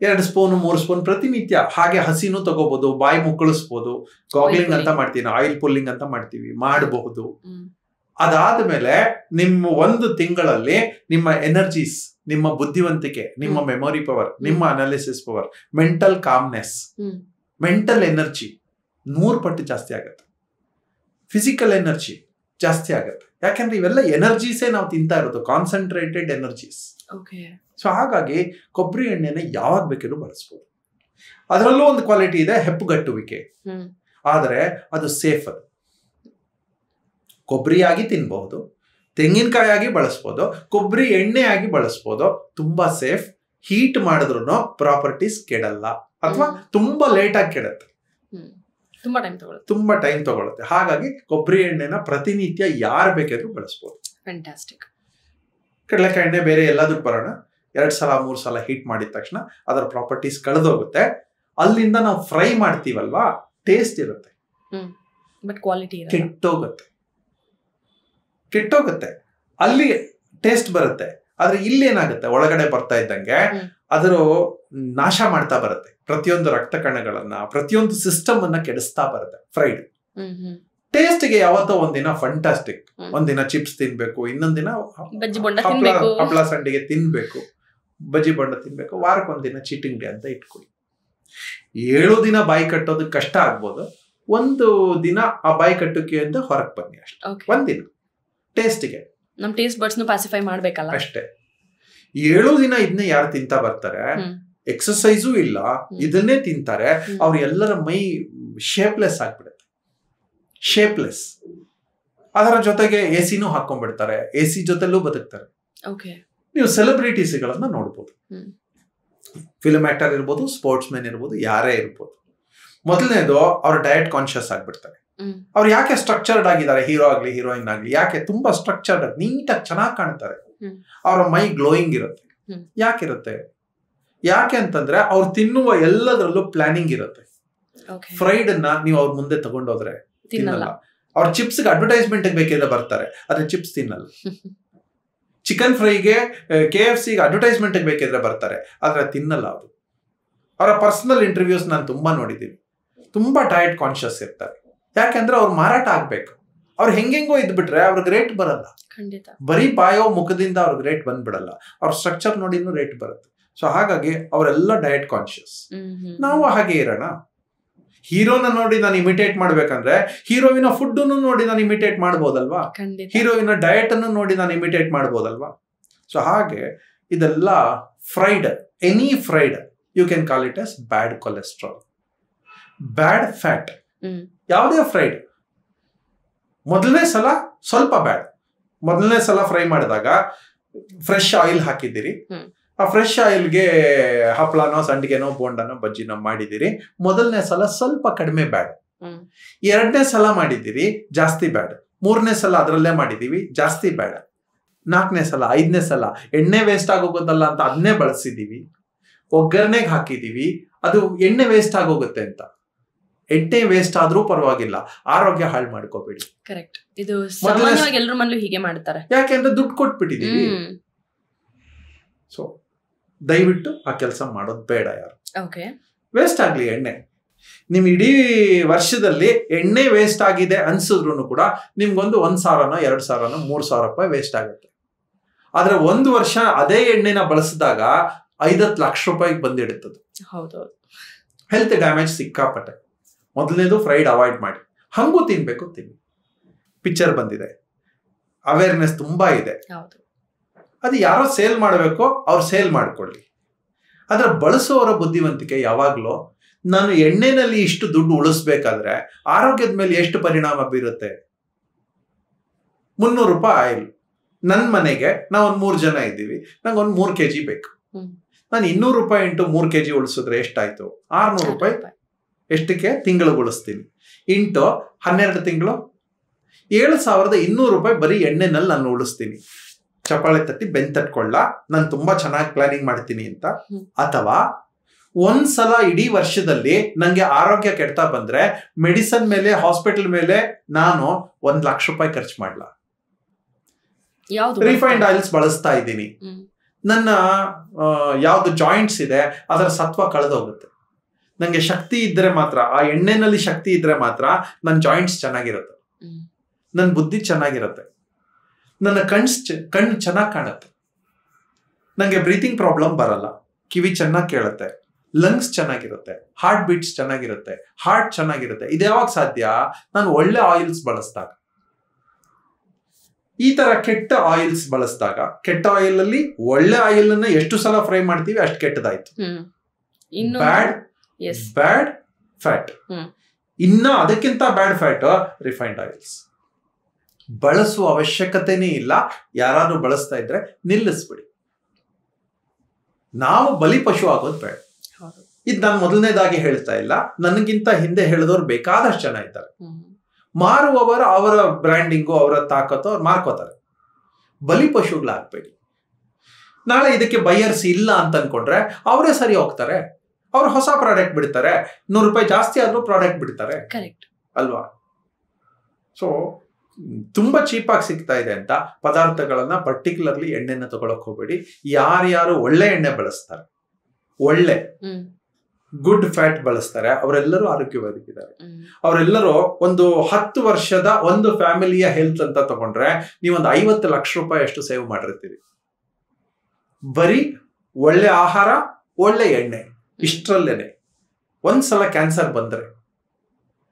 2 ಸ್ಪೂನ್ 3 ಸ್ಪೂನ್ ಪ್ರತಿನಿತ್ಯ. ಹಾಗೆ ಹಸಿನೂ ತಗೋಬಹುದು, ಬಾಯಿ ಮುಕ್ಕಳಿಸಬಹುದು, ಗಾಗ್ಲಿಂಗ್ ಅಂತ ಮಾಡ್ತೀವಿ, ಆಯಿಲ್ ಪುಲ್ಲಿಂಗ್ ಅಂತ ಮಾಡ್ತೀವಿ, ಮಾಡಬಹುದು. ಅದಾದ್ಮೇಲೆ ನಿಮ್ಮ 1 ತಿಂಗಳಲ್ಲಿ ನಿಮ್ಮ ಎನರ್ಜೀಸ್, ನಿಮ್ಮ ಬುದ್ಧಿವಂತಿಕೆ, ನಿಮ್ಮ ಮೆಮೊರಿ ಪವರ್, ನಿಮ್ಮ analysis power, mental calmness, mental energy 100 ಪಟ್ಟು ಜಾಸ್ತಿ ಆಗುತ್ತೆ. ಫಿಸಿಕಲ್ ಎನರ್ಜಿ ಜಾಸ್ತಿ ಆಗುತ್ತೆ. ಯಾಕಂದ್ರೆ ಇವೆಲ್ಲ ಎನರ್ಜೀಸೇ ನಾವು ತಿಂತಾ ಇರೋದು, ಕಾನ್ಸಂಟ್ರೇಟೆಡ್ ಎನರ್ಜೀಸ್. ಸೊ ಹಾಗಾಗಿ ಕೊಬ್ಬರಿ ಎಣ್ಣೆನ ಯಾವಾಗ ಬೇಕಿದ್ರು ಬಳಸ್ಬೋದು. ಅದರಲ್ಲೂ ಒಂದು ಕ್ವಾಲಿಟಿ ಇದೆ, ಹೆಪ್ಪುಗಟ್ಟುವಿಕೆ. ಆದ್ರೆ ಅದು ಸೇಫ್. ಅದು ಕೊಬ್ಬರಿಯಾಗಿ ತಿನ್ಬಹುದು, ತೆಂಗಿನಕಾಯಿ ಆಗಿ ಬಳಸ್ಬೋದು, ಕೊಬ್ಬರಿ ಎಣ್ಣೆ ಆಗಿ ಬಳಸ್ಬೋದು. ತುಂಬಾ ಸೇಫ್. ಹೀಟ್ ಮಾಡಿದ್ರು ಪ್ರಾಪರ್ಟೀಸ್ ಕೆಡಲ್ಲ, ಅಥವಾ ತುಂಬಾ ಲೇಟ್ ಆಗಿ ಕೆಡುತ್ತೆ, ತುಂಬಾ ಟೈಮ್ ತಗೊಳುತ್ತೆ. ಹಾಗಾಗಿ ಕೊಬ್ಬರಿ ಎಣ್ಣೆನ ಪ್ರತಿನಿತ್ಯ ಯಾರು ಬೇಕಾದ್ರೂ ಬಳಸ್ಬೋದು. ಫ್ಯಾಂಟಾಸ್ಟಿಕ್. ಕಡಲೆಕಾಯಿ ಎಣ್ಣೆ ಬೇರೆ ಎಲ್ಲದಕ್ಕೂ ಬರೋಣ. 2 ಸಲ 3 ಸಲ ಹೀಟ್ ಮಾಡಿದ ತಕ್ಷಣ ಅದರ ಪ್ರಾಪರ್ಟೀಸ್ ಕಳೆದೋಗುತ್ತೆ. ಅಲ್ಲಿಂದ ನಾವು ಫ್ರೈ ಮಾಡ್ತೀವಲ್ವಾ, ಟೇಸ್ಟ್ ಇರುತ್ತೆ, ಬಟ್ ಕ್ವಾಲಿಟಿ ಕೆಟ್ಟೋಗುತ್ತೆ. ಅಲ್ಲಿ ಟೇಸ್ಟ್ ಬರುತ್ತೆ, ಆದ್ರೆ ಇಲ್ಲಿ ಏನಾಗುತ್ತೆ, ಒಳಗಡೆ ಬರ್ತಾ ಇದ್ದಂಗೆ ಅದರ ನಾಶ ಮಾಡ್ತಾ ಬರುತ್ತೆ. ಪ್ರತಿಯೊಂದು ರಕ್ತ ಕಣಗಳನ್ನ, ಪ್ರತಿಯೊಂದು ಸಿಸ್ಟಮ್ ಅನ್ನ ಕೆಡಿಸ್ತಾ ಬರುತ್ತೆ. ಫ್ರೈಡ್ ಟೇಸ್ಟ್ಗೆ ಯಾವತ್ತೋ ಒಂದಿನ ಫ್ಯಾಂಟಾಸ್ಟಿಕ್, ಒಂದಿನ ಚಿಪ್ಸ್ ತಿನ್ಬೇಕು, ಇನ್ನೊಂದಿನ ಹಪ್ಪಳ ಸಂಡಿಗೆ ತಿನ್ಬೇಕು, ಬಜ್ಜಿ ಬೊಂಡ ತಿನ್ಬೇಕು, ವಾರಕ್ಕೊಂದಿನ ಚೀಟಿಂಗ್ ಡೇ ಅಂತ ಇಟ್ಕೊಳ್ಳಿ. 7 ದಿನ ಬಾಯಿ ಕಟ್ಟೋದಕ್ಕೆ ಕಷ್ಟ ಆಗ್ಬೋದು, 1 ದಿನ ಆ ಬಾಯಿ ಕಟ್ಟೋಕೆ ಅಂತ ಹೊರಗೆ ಬನ್ನಿ ಅಷ್ಟೇ. 1 ದಿನ ಟೇಸ್ಟ್ಗೆ ನಮ್ ಟೇಸ್ಟ್ ಬಡ್ಸ್ನು ಪ್ಯಾಸಿಫೈ ಮಾಡ್ಬೇಕಲ್ಲ ಅಷ್ಟೇ. 7 ದಿನ ಇದನ್ನೇ ಯಾರು ತಿಂತಾ ಬರ್ತಾರೆ, ಎಕ್ಸಸೈಸು ಇಲ್ಲ, ಇದನ್ನೇ ತಿಂತಾರೆ, ಅವ್ರ ಎಲ್ಲರ ಮೈ ಶೇಪ್ಲೆಸ್ ಆಗ್ಬಿಡುತ್ತೆ. ಶೇಪ್ಲೆಸ್. ಅದರ ಜೊತೆಗೆ ಎಸಿನೂ ಹಾಕೊಂಡ್ಬಿಡ್ತಾರೆ, ಎಸಿ ಜೊತೆಲೂ ಬದುಕ್ತಾರೆ. ನೀವು ಸೆಲೆಬ್ರಿಟೀಸ್ಗಳನ್ನ ನೋಡ್ಬೋದು, ಫಿಲ್ಮ್ ಆಕ್ಟರ್ ಇರ್ಬೋದು, ಸ್ಪೋರ್ಟ್ಸ್ ಮ್ಯಾನ್ ಇರ್ಬೋದು, ಯಾರೇ ಇರ್ಬೋದು. ಮೊದಲನೇದು ಅವ್ರ ಡಯಟ್ ಕಾನ್ಶಿಯಸ್ ಆಗ್ಬಿಡ್ತಾರೆ. ಅವ್ರು ಯಾಕೆ ಸ್ಟ್ರಕ್ಚರ್ಡ್ ಆಗಿದ್ದಾರೆ, ಹೀರೋ ಆಗ್ಲಿ ಹೀರೋಯಿನ್ ಆಗ್ಲಿ, ಯಾಕೆ ತುಂಬಾ ಸ್ಟ್ರಕ್ಚರ್ಡ್ ಆಗಿ ನೀಟಾಗಿ ಚೆನ್ನಾಗಿ ಕಾಣ್ತಾರೆ, ಅವರ ಮೈ ಗ್ಲೋಯಿಂಗ್ ಇರುತ್ತೆ. ಯಾಕಿರುತ್ತೆ? ಯಾಕೆ ಅಂತಂದ್ರೆ ಅವ್ರು ತಿನ್ನುವ ಎಲ್ಲದರಲ್ಲೂ ಪ್ಲಾನಿಂಗ್ ಇರುತ್ತೆ. ಫ್ರೈಡ್ ಅನ್ನ ನೀವು ಅವ್ರ ಮುಂದೆ ತಗೊಂಡೋದ್ರೆ ತಿನ್ನಲ್ಲ. ಅವ್ರ ಚಿಪ್ಸ್ಗೆ ಅಡ್ವರ್ಟೈಸ್ಮೆಂಟ್ ಬೇಕಿದ್ರೆ ಬರ್ತಾರೆ, ಆದ್ರೆ ಚಿಪ್ಸ್ ತಿನ್ನಲ್ಲ. ಚಿಕನ್ ಫ್ರೈಗೆ KFCಗೆ ಅಡ್ವರ್ಟೈಸ್ಮೆಂಟ್ ಬೇಕಿದ್ರೆ ಬರ್ತಾರೆ, ಆದ್ರೆ ತಿನ್ನಲ್ಲ. ಅದು ಅವರ ಪರ್ಸನಲ್ ಇಂಟರ್ವ್ಯೂಸ್ ನಾನು ತುಂಬಾ ನೋಡಿದ್ದೀನಿ. ತುಂಬಾ ಡಯಟ್ ಕಾನ್ಶಿಯಸ್ ಇರ್ತಾರೆ. ಯಾಕೆಂದ್ರೆ ಅವ್ರು ಮಾರಾಟ ಆಗ್ಬೇಕು. ಅವ್ರು ಹೆಂಗೆಂಗೋ ಇದ್ಬಿಟ್ರೆ ಅವ್ರಿಗೆ ರೇಟ್ ಬರಲ್ಲ. ಬರೀ ಬಾಯೋ ಮುಖದಿಂದ ಅವ್ರಿಗೆ ರೇಟ್ ಬಂದ್ಬಿಡಲ್ಲ. ಅವ್ರ ಸ್ಟ್ರಕ್ಚರ್ ನೋಡಿನೂ ರೇಟ್ ಬರುತ್ತೆ. ಸೊ ಹಾಗಾಗಿ ಅವರೆಲ್ಲ ಡಯಟ್ ಕಾನ್ಶಿಯಸ್. ನಾವು ಹಾಗೆ ಇರೋಣ. ಹೀರೋನ ನೋಡಿ ನಾನು ಇಮಿಟೇಟ್ ಮಾಡ್ಬೇಕಂದ್ರೆ ಹೀರೋವಿನ ಫುಡ್ ನೋಡಿ ನಾನು ಇಮಿಟೇಟ್ ಮಾಡ್ಬೋದಲ್ವಾ, ಹೀರೋವಿನ ಡಯಟ್ ಅನ್ನು ನೋಡಿ ನಾನು ಇಮಿಟೇಟ್ ಮಾಡ್ಬೋದಲ್ವಾ. ಸೊ ಹಾಗೆ ಇದೆಲ್ಲ fried, any fried you can call it as bad cholesterol, bad fat. ಯಾವುದೇ ಫ್ರೈಡ್ ಮೊದಲನೇ ಸಲ ಸ್ವಲ್ಪ ಬ್ಯಾಡ್. ಮೊದಲನೇ ಸಲ ಫ್ರೈ ಮಾಡಿದಾಗ ಫ್ರೆಶ್ ಆಯಿಲ್ ಹಾಕಿದ್ದೀರಿ, ಆ ಫ್ರೆಶ್ ಆಯಿಲ್ಗೆ ಹಪ್ಪಳನೋ ಸಂಡಿಗೆನೋ ಬೋಂಡನೋ ಬಜ್ಜಿನೋ ಮಾಡಿದಿರಿ, ಮೊದಲನೇ ಸಲ ಸ್ವಲ್ಪ ಕಡಿಮೆ ಬ್ಯಾಡ್. ಎರಡನೇ ಸಲ ಮಾಡಿದ್ದೀರಿ ಜಾಸ್ತಿ ಬ್ಯಾಡ್. ಮೂರನೇ ಸಲ ಅದರಲ್ಲೇ ಮಾಡಿದೀವಿ ಜಾಸ್ತಿ ಬ್ಯಾಡ್. ನಾಲ್ಕನೇ ಸಲ ಐದನೇ ಸಲ ಎಣ್ಣೆ ವೇಸ್ಟ್ ಆಗೋಗೋದಲ್ಲ ಅಂತ ಅದನ್ನೇ ಬಳಸಿದೀವಿ, ಒಗ್ಗರಣೆಗೆ ಹಾಕಿದೀವಿ, ಅದು ಎಣ್ಣೆ ವೇಸ್ಟ್ ಆಗೋಗುತ್ತೆ ಅಂತ. ಎಣ್ಣೆ ವೇಸ್ಟ್ ಆದ್ರೂ ಪರವಾಗಿಲ್ಲ, ಆರೋಗ್ಯ ಹಾಳು ಮಾಡ್ಕೋಬೇಡಿ. ಕರೆಕ್ಟ್. ಇದು ಸಾಮಾನ್ಯವಾಗಿ ಎಲ್ಲರ ಮನೆಯಲ್ಲೂ ಹೀಗೆ ಮಾಡ್ತಾರೆ. ಯಾಕೆಂದ್ರೆ ದುಡ್ಡು ಕೊಟ್ಬಿಟ್ಟಿದೀವಿ. ಸೊ ದಯವಿಟ್ಟು ಆ ಕೆಲಸ ಮಾಡೋದು ಬೇಡ. ಯಾರು ವೇಸ್ಟ್ ಆಗ್ಲಿ ಎಣ್ಣೆ, ನಿಮ್ ಇಡೀ ವರ್ಷದಲ್ಲಿ ಎಣ್ಣೆ ವೇಸ್ಟ್ ಆಗಿದೆ ಅನ್ಸಿದ್ರು ಕೂಡ ನಿಮ್ಗೊಂದು 1,000ನೋ 2,000ನೋ 3,000 ರೂಪಾಯಿ ವೇಸ್ಟ್ ಆಗುತ್ತೆ. ಆದ್ರೆ 1 ವರ್ಷ ಅದೇ ಎಣ್ಣೆನ ಬಳಸಿದಾಗ 5-10 ಲಕ್ಷ ರೂಪಾಯಿಗೆ ಬಂದಿಡುತ್ತದೆ. ಹೌದೌದು. ಹೆಲ್ತ್ ಡ್ಯಾಮೇಜ್ ಸಿಕ್ಕಾಪಟ್ಟೆ. ಮೊದಲನೇದು ಫ್ರೈಡ್ ಅವಾಯ್ಡ್ ಮಾಡಿ. ಹಂಗೂ ತಿನ್ಬೇಕು ತಿನ್ನಿ. ಪಿಕ್ಚರ್ ಬಂದಿದೆ, ಅವೇರ್ನೆಸ್ ತುಂಬಾ ಇದೆ. ಅದು ಯಾರೋ ಸೇಲ್ ಮಾಡಬೇಕೋ ಅವ್ರು ಸೇಲ್ ಮಾಡ್ಕೊಳ್ಳಿ. ಆದ್ರೆ ಬಳಸೋರ ಬುದ್ಧಿವಂತಿಕೆ ಯಾವಾಗ್ಲೂ ನಾನು ಎಣ್ಣೆನಲ್ಲಿ ಇಷ್ಟು ದುಡ್ಡು ಉಳಿಸ್ಬೇಕಾದ್ರೆ ಆರೋಗ್ಯದ ಮೇಲೆ ಎಷ್ಟು ಪರಿಣಾಮ ಬೀರುತ್ತೆ. 300 ರೂಪಾಯಿ ಆಯಿಲ್, ನನ್ನ ಮನೆಗೆ ನಾವು ಒಂದು 3 ಜನ ಇದ್ದೀವಿ, ನಂಗೆ ಒಂದು 3 kg ಬೇಕು. ನಾನು 200 ರೂಪಾಯಿ ಇಂಟು 3 kg ಉಳಿಸಿದ್ರೆ ಎಷ್ಟಾಯ್ತು? 600 ರೂಪಾಯಿ. ಎಷ್ಟಕ್ಕೆ? ತಿಂಗಳಿಗೆ ಉಳಿಸ್ತೀನಿ. ಇಂಟು 12 ತಿಂಗಳು 7,200 ರೂಪಾಯಿ ಬರೀ ಎಣ್ಣೆನಲ್ಲಿ ನಾನು ಉಳಿಸ್ತೀನಿ. ಚಪಾಳೆ ತಟ್ಟಿ ಬೆನ್ ತಟ್ಕೊಳ್ಳ, ನಾನು ತುಂಬಾ ಚೆನ್ನಾಗಿ ಪ್ಲಾನಿಂಗ್ ಮಾಡ್ತೀನಿ ಅಂತ. ಅಥವಾ ಒಂದ್ಸಲ ಇಡೀ ವರ್ಷದಲ್ಲಿ ನಂಗೆ ಆರೋಗ್ಯ ಕೆಡ್ತಾ ಬಂದ್ರೆ ಮೆಡಿಸನ್ ಮೇಲೆ, ಹಾಸ್ಪಿಟಲ್ ಮೇಲೆ ನಾನು 1 ಲಕ್ಷ ರೂಪಾಯಿ ಖರ್ಚು ಮಾಡ್ಲಾ? ರಿಫೈನ್ಡ್ ಆಯಿಲ್ಸ್ ಬಳಸ್ತಾ ಇದ್ದೀನಿ, ನನ್ನ ಯಾವ್ದು ಜಾಯಿಂಟ್ಸ್ ಇದೆ ಅದರ ಸತ್ವ ಕಳೆದೋಗುತ್ತೆ. ನಂಗೆ ಶಕ್ತಿ ಇದ್ರೆ ಮಾತ್ರ, ಆ ಎಣ್ಣೆನಲ್ಲಿ ಶಕ್ತಿ ಇದ್ರೆ ಮಾತ್ರ ನನ್ನ ಜಾಯಿಂಟ್ಸ್ ಚೆನ್ನಾಗಿರುತ್ತೆ, ನನ್ನ ಬುದ್ಧಿ ಚೆನ್ನಾಗಿರುತ್ತೆ, ನನ್ನ ಕಣ್ಣು ಚೆನ್ನಾಗಿ ಕಾಣುತ್ತೆ, ನಂಗೆ ಬ್ರೀತಿಂಗ್ ಪ್ರಾಬ್ಲಮ್ ಬರಲ್ಲ, ಕಿವಿ ಚೆನ್ನಾಗಿ ಕೇಳುತ್ತೆ, ಲಂಗ್ಸ್ ಚೆನ್ನಾಗಿರುತ್ತೆ, ಹಾರ್ಟ್ ಬೀಟ್ಸ್ ಚೆನ್ನಾಗಿರುತ್ತೆ, ಹಾರ್ಟ್ ಚೆನ್ನಾಗಿರುತ್ತೆ. ಇದು ಯಾವಾಗ ಸಾಧ್ಯ? ನಾನು ಒಳ್ಳೆ ಆಯಿಲ್ಸ್ ಬಳಸಿದಾಗ. ಈ ತರ ಕೆಟ್ಟ ಆಯಿಲ್ಸ್ ಬಳಸಿದಾಗ, ಕೆಟ್ಟ ಆಯಿಲ್ ಅಲ್ಲಿ ಒಳ್ಳೆ ಆಯಿಲ್ ಅನ್ನ ಎಷ್ಟು ಸಲ ಫ್ರೈ ಮಾಡ್ತೀವಿ ಅಷ್ಟು ಕೆಟ್ಟದಾಯ್ತು. ಬ್ಯಾಡ್ ಫ್ಯಾಟ್. ಇನ್ನ ಅದಕ್ಕಿಂತ ಬ್ಯಾಡ್ ಫ್ಯಾಟ್ ರಿಫೈನ್ಡ್ ಆಯಿಲ್ಸ್. ಬಳಸುವ ಅವಶ್ಯಕತೆನೇ ಇಲ್ಲ. ಯಾರಾದ್ರೂ ಬಳಸ್ತಾ ಇದ್ರೆ ನಿಲ್ಲಿಸ್ಬಿಡಿ. ನಾವು ಬಲಿಪಶು ಆಗೋದು ಬೇಡ. ಇದು ನಾನು ಮೊದಲನೇದಾಗಿ ಹೇಳ್ತಾ ಇಲ್ಲ, ನನಗಿಂತ ಹಿಂದೆ ಹೇಳಿದವ್ರು ಬೇಕಾದಷ್ಟು ಜನ ಇದ್ದಾರೆ. ಮಾರುವವರು ಅವರ ಬ್ರ್ಯಾಂಡಿಂಗು, ಅವರ ತಾಕತ್ತು ಅವ್ರು ಮಾರ್ಕೋತಾರೆ. ಬಲಿಪಶುಗಳಾಗಬೇಡಿ. ನಾಳೆ ಇದಕ್ಕೆ ಬೈಯರ್ಸ್ ಇಲ್ಲ ಅಂತ ಅನ್ಕೊಂಡ್ರೆ ಅವರೇ ಸರಿ ಹೋಗ್ತಾರೆ. ಅವ್ರು ಹೊಸ ಪ್ರಾಡಕ್ಟ್ ಬಿಡ್ತಾರೆ, 100 ರೂಪಾಯಿ ಜಾಸ್ತಿ ಆದ್ರೂ ಪ್ರಾಡಕ್ಟ್ ಬಿಡ್ತಾರೆ. ಕರೆಕ್ಟ್ ಅಲ್ವಾ? ಸೊ ತುಂಬಾ ಚೀಪಾಗಿ ಸಿಗ್ತಾ ಇದೆ ಅಂತ ಪದಾರ್ಥಗಳನ್ನ, ಪರ್ಟಿಕ್ಯುಲರ್ಲಿ ಎಣ್ಣೆನ ತಗೊಳಕ್ ಹೋಗ್ಬೇಡಿ. ಯಾರ್ಯಾರು ಒಳ್ಳೆ ಎಣ್ಣೆ ಬಳಸ್ತಾರೆ, ಒಳ್ಳೆ ಗುಡ್ ಫ್ಯಾಟ್ ಬಳಸ್ತಾರೆ, ಅವರೆಲ್ಲರೂ ಆರೋಗ್ಯವಾಗಿದ್ದಾರೆ. ಅವರೆಲ್ಲರೂ ಒಂದು 10 ವರ್ಷದ ಒಂದು ಫ್ಯಾಮಿಲಿಯ ಹೆಲ್ತ್ ಅಂತ ತಗೊಂಡ್ರೆ ನೀವೊಂದು 50 ಲಕ್ಷ ರೂಪಾಯಿ ಅಷ್ಟು ಸೇವ್ ಮಾಡಿರ್ತೀರಿ. ಬರೀ ಒಳ್ಳೆ ಆಹಾರ, ಒಳ್ಳೆ ಎಣ್ಣೆ, ಇಷ್ಟರಲ್ಲೇನೆ. ಒಂದ್ಸಲ ಕ್ಯಾನ್ಸರ್ ಬಂದ್ರೆ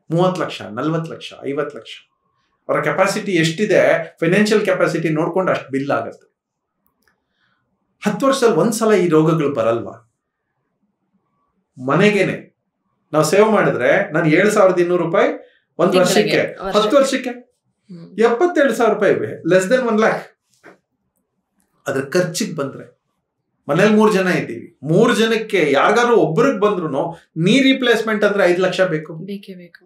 30 ಲಕ್ಷ, 40 ಲಕ್ಷ, 50 ಲಕ್ಷ, ಅವರ ಕೆಪಾಸಿಟಿ ಎಷ್ಟಿದೆ, ಫೈನಾನ್ಷಿಯಲ್ ಕೆಪಾಸಿಟಿ ನೋಡ್ಕೊಂಡು ಅಷ್ಟು ಬಿಲ್ ಆಗುತ್ತೆ. 10 ವರ್ಷದಲ್ಲಿ ಒಂದ್ಸಲ ಈ ರೋಗಗಳು ಬರಲ್ವಾ? ಮನೆಗೇನೆ ನಾವು ಸೇವ್ ಮಾಡಿದ್ರೆ, ನಾನು 7,200 ರೂಪಾಯಿ ಒಂದು ವರ್ಷಕ್ಕೆ, 10 ವರ್ಷಕ್ಕೆ 77,000 ರೂಪಾಯಿ, ಲೆಸ್ ದೆನ್ 1 lakh. ಅದ್ರ ಖರ್ಚಿಗೆ ಬಂದ್ರೆ, ಮನೇಲಿ 3 ಜನ ಇದ್ದೀವಿ, 3 ಜನಕ್ಕೆ ಯಾರಿಗಾರು ಒಬ್ಬರಿಗೆ ಬಂದ್ರು ನೀ ರಿಪ್ಲೇಸ್ಮೆಂಟ್ ಅಂದ್ರೆ 5 ಲಕ್ಷ ಬೇಕು, ಬೇಕೇ ಬೇಕು.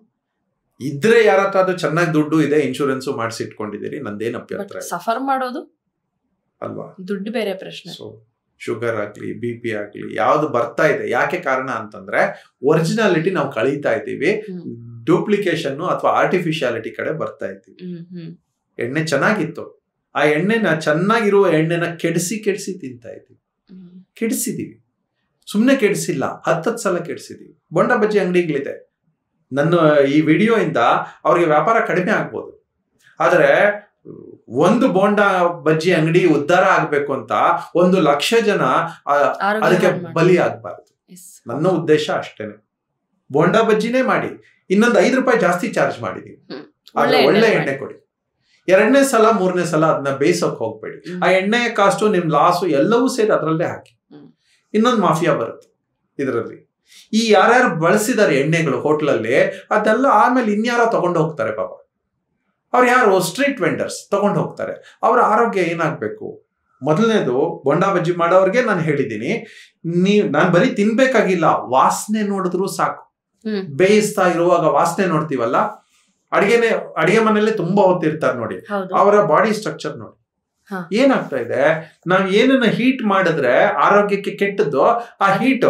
ಇದ್ರೆ ಯಾರ ಹತ್ರ ಅದು ಚೆನ್ನಾಗಿ ದುಡ್ಡು ಇದೆ, ಇನ್ಶೂರೆನ್ಸ್ ಮಾಡಿಸಿ ಇಟ್ಕೊಂಡಿದ್ದೀರಿ, ನಂದೇನು ಅಭ್ಯಂತರ. ಸಫರ್ ಮಾಡೋದು ಅಲ್ವಾ? ದುಡ್ಡು ಬೇರೆ ಪ್ರಶ್ನೆ. ಸೊ ಶುಗರ್ ಆಗ್ಲಿ, BP ಆಗ್ಲಿ, ಯಾವ್ದು ಬರ್ತಾ ಇದೆ, ಯಾಕೆ ಕಾರಣ ಅಂತಂದ್ರೆ ಒರಿಜಿನಾಲಿಟಿ ನಾವು ಕಳೀತಾ ಇದ್ದೀವಿ, ಡೂಪ್ಲಿಕೇಶನ್ ಅಥವಾ ಆರ್ಟಿಫಿಷಿಯಾಲಿಟಿ ಕಡೆ ಬರ್ತಾ ಇದ್ದೀವಿ. ಎಣ್ಣೆ ಚೆನ್ನಾಗಿತ್ತು, ಆ ಎಣ್ಣೆನ, ಚೆನ್ನಾಗಿರುವ ಎಣ್ಣೆನ ಕೆಡಿಸಿ ತಿಂತಾ ಇದ್ದೀವಿ. ಕೆಡಿಸಿದೀವಿ, ಸುಮ್ಮನೆ ಕೆಡಿಸಿಲ್ಲ, 10 ಸಲ ಕೆಡಿಸಿದೀವಿ. ಬೊಂಡ ಬಜ್ಜಿ ಅಂಗಡಿಗಳಿದೆ. ನನ್ನ ಈ ವಿಡಿಯೋ ಇಂದ ಅವ್ರಿಗೆ ವ್ಯಾಪಾರ ಕಡಿಮೆ ಆಗ್ಬೋದು, ಆದ್ರೆ ಒಂದು ಬೋಂಡಾ ಬಜ್ಜಿ ಅಂಗಡಿ ಉದ್ಧಾರ ಆಗ್ಬೇಕು ಅಂತ 1,00,000 ಜನ ಅದಕ್ಕೆ ಬಲಿ ಆಗ್ಬಾರ್ದು. ನನ್ನ ಉದ್ದೇಶ ಅಷ್ಟೇನೆ. ಬೋಂಡಾ ಬಜ್ಜಿನೇ ಮಾಡಿ, ಇನ್ನೊಂದು 5 ರೂಪಾಯಿ ಜಾಸ್ತಿ ಚಾರ್ಜ್ ಮಾಡಿದೀವಿ, ಒಳ್ಳೆ ಎಣ್ಣೆ ಕೊಡಿ. 2ನೇ ಸಲ 3ನೇ ಸಲ ಅದನ್ನ ಬೇಯಿಸೋಕ್ ಹೋಗ್ಬೇಡಿ. ಆ ಎಣ್ಣೆಯ ಕಾಸ್ಟು, ನಿಮ್ ಲಾಸು ಎಲ್ಲವೂ ಸೇರಿ ಅದರಲ್ಲೇ ಹಾಕಿ. ಇನ್ನೊಂದು ಮಾಫಿಯಾ ಬರುತ್ತೆ ಇದರಲ್ಲಿ. ಈ ಯಾರ್ಯಾರು ಬಳಸಿದಾರೆ ಎಣ್ಣೆಗಳು ಹೋಟ್ಲಲ್ಲಿ, ಅದೆಲ್ಲ ಆಮೇಲೆ ಇನ್ಯಾರೋ ತಗೊಂಡು ಹೋಗ್ತಾರೆ ಪಾಪ. ಅವ್ರು ಯಾರು ಸ್ಟ್ರೀಟ್ ವೆಂಡರ್ಸ್ ತಗೊಂಡು ಹೋಗ್ತಾರೆ. ಅವ್ರ ಆರೋಗ್ಯ ಏನಾಗ್ಬೇಕು? ಮೊದಲನೇದು, ಬೋಂಡಾ ಬಜ್ಜಿ ಮಾಡೋರ್ಗೆ ನಾನು ಹೇಳಿದ್ದೀನಿ, ನಾನ್ ಬರೀ ತಿನ್ಬೇಕಾಗಿಲ್ಲ, ವಾಸನೆ ನೋಡಿದ್ರು ಸಾಕು. ಬೇಯಿಸ್ತಾ ಇರುವಾಗ ವಾಸನೆ ನೋಡ್ತೀವಲ್ಲ, ಅಡಿಗೆ ಮನೆಯಲ್ಲೇ ತುಂಬಾ ಹೊತ್ತಿರ್ತಾರೆ ನೋಡಿ, ಅವರ ಬಾಡಿ ಸ್ಟ್ರಕ್ಚರ್ ನೋಡಿ ಏನಾಗ್ತಾ ಇದೆ. ನಾವ್ ಏನನ್ನ ಹೀಟ್ ಮಾಡಿದ್ರೆ ಆರೋಗ್ಯಕ್ಕೆ ಕೆಟ್ಟದ್ದು, ಆ ಹೀಟ್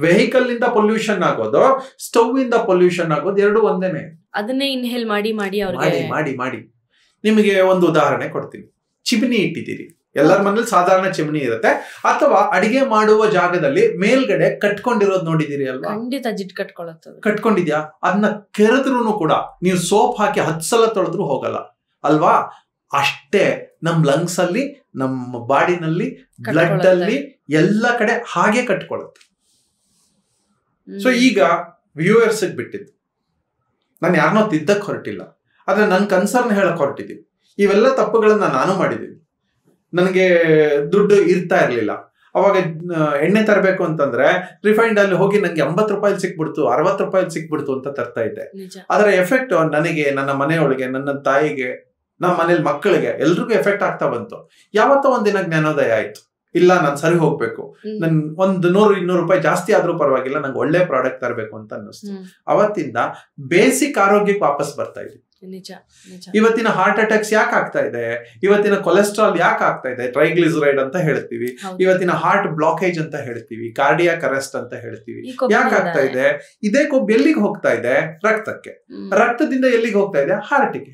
ವೆಹಿಕಲ್ ಇಂದ ಪೊಲ್ಯೂಷನ್ ಆಗೋದು, ಸ್ಟವ್ ಇಂದ ಪೊಲ್ಯೂಷನ್ ಆಗೋದು, ಎರಡು ಒಂದೇನೆ. ಅದನ್ನೇ ಇನ್ಹೇಲ್ ಮಾಡಿ ಮಾಡಿ ನಿಮಗೆ ಒಂದು ಉದಾಹರಣೆ ಕೊಡ್ತೀನಿ. ಚಿಮಣಿ ಇಟ್ಟಿದ್ದೀರಿ, ಎಲ್ಲರ ಮನೇಲಿ ಸಾಧಾರಣ ಚಿಮಣಿ ಇರುತ್ತೆ, ಅಥವಾ ಅಡಿಗೆ ಮಾಡುವ ಜಾಗದಲ್ಲಿ ಮೇಲ್ಗಡೆ ಕಟ್ಕೊಂಡಿರೋದು ನೋಡಿದಿರಿ ಅಲ್ವಾ? ಖಂಡಿತ ಜಿಡ್ ಕಟ್ಕೊಂಡಿದ್ಯಾ? ಅದನ್ನ ಕೆರೆದ್ರೂ ಕೂಡ ನೀವು ಸೋಪ್ ಹಾಕಿ 10 ಸಲ ತೊಳೆದ್ರೂ ಹೋಗಲ್ಲ ಅಲ್ವಾ? ಅಷ್ಟೇ ನಮ್ ಲಂಗ್ಸ್ ಅಲ್ಲಿ, ನಮ್ಮ ಬಾಡಿನಲ್ಲಿ, ಬ್ಲಡ್ ಅಲ್ಲಿ ಎಲ್ಲ ಕಡೆ ಹಾಗೆ ಕಟ್ಕೊಳ್ಳುತ್ತೆ. ಸೊ ಈಗ ವ್ಯೂವರ್ಸ್ ಬಿಟ್ಟಿದ್ದು, ನಾನು ಯಾರನ್ನೋ ತಿದ್ದಕ್ ಹೊರಟಿಲ್ಲ, ಆದ್ರೆ ನನ್ ಕನ್ಸರ್ನ್ ಹೇಳಕ್ ಹೊರಟಿದ್ದೀನಿ. ಇವೆಲ್ಲ ತಪ್ಪುಗಳನ್ನ ನಾನು ಮಾಡಿದ್ದೀನಿ. ನನಗೆ ದುಡ್ಡು ಇರ್ತಾ ಇರ್ಲಿಲ್ಲ, ಅವಾಗ ಎಣ್ಣೆ ತರಬೇಕು ಅಂತಂದ್ರೆ ರಿಫೈಂಡ್ ಅಲ್ಲಿ ಹೋಗಿ ನಂಗೆ 80 ರೂಪಾಯಿ ಸಿಕ್ಬಿಡ್ತು, 60 ರೂಪಾಯಿ ಸಿಕ್ಬಿಡ್ತು ಅಂತ ತರ್ತಾ ಇದ್ದೆ. ಅದರ ಎಫೆಕ್ಟ್ ನನಗೆ, ನನ್ನ ಮನೆಯೊಳಗೆ, ನನ್ನ ತಾಯಿಗೆ, ನಮ್ಮ ಮನೇಲಿ ಮಕ್ಕಳಿಗೆ, ಎಲ್ರಿಗೂ ಎಫೆಕ್ಟ್ ಆಗ್ತಾ ಬಂತು. ಯಾವತ್ತೋ ಒಂದಿನ ಜ್ಞಾನೋದಯ ಆಯ್ತು, ಇಲ್ಲ ನಾನು ಸರಿ ಹೋಗ್ಬೇಕು, ನನ್ 100-200 ರೂಪಾಯಿ ಜಾಸ್ತಿ ಆದ್ರೂ ಪರವಾಗಿಲ್ಲ, ನಂಗೆ ಒಳ್ಳೆ ಪ್ರಾಡಕ್ಟ್ ತರಬೇಕು ಅಂತ ಅನ್ನಿಸ್ತು. ಅವತ್ತಿಂದ ಬೇಸಿಕ್ ಆರೋಗ್ಯಕ್ಕೆ ವಾಪಸ್ ಬರ್ತಾ ಇದ್ವಿ. ಇವತ್ತಿನ ಹಾರ್ಟ್ ಅಟ್ಯಾಕ್ಸ್ ಯಾಕೆ ಆಗ್ತಾ ಇದೆ, ಇವತ್ತಿನ ಕೊಲೆಸ್ಟ್ರಾಲ್ ಯಾಕೆ ಆಗ್ತಾ ಇದೆ, ಟ್ರೈಗ್ಲಿಸರೈಡ್ ಅಂತ ಹೇಳ್ತೀವಿ, ಇವತ್ತಿನ ಹಾರ್ಟ್ ಬ್ಲಾಕೇಜ್ ಅಂತ ಹೇಳ್ತೀವಿ, ಕಾರ್ಡಿಯಾಕ್ ಅರೆಸ್ಟ್ ಅಂತ ಹೇಳ್ತೀವಿ. ಯಾಕೆ ಆಗ್ತಾ ಇದೆ? ಇದೇ ಕೊಬ್ಬು ಎಲ್ಲಿಗೆ ಹೋಗ್ತಾ ಇದೆ? ರಕ್ತಕ್ಕೆ. ರಕ್ತದಿಂದ ಎಲ್ಲಿಗೆ ಹೋಗ್ತಾ ಇದೆ? ಹಾರ್ಟಿಗೆ.